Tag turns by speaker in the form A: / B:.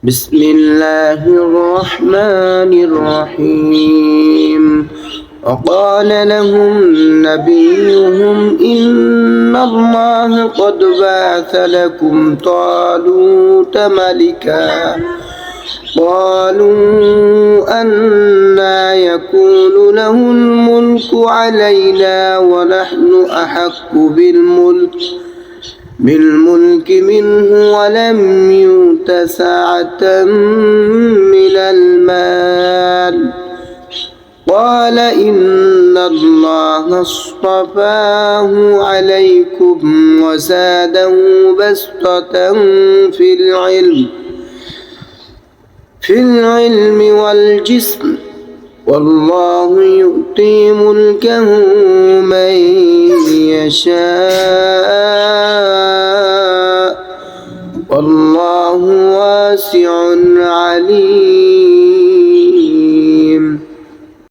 A: بسم الله الرحمن الرحيم وقال لهم نبيهم إن الله قد بعث لكم طالوت ملكا قالوا أنى يكون له الملك علينا ونحن أحق بالملك منه ولم يؤت سعة من المال قال إن الله اصطفاه عليكم وزاده بسطة في العلم والجسم والله يؤتي ملكه من يشاء والله واسع عليم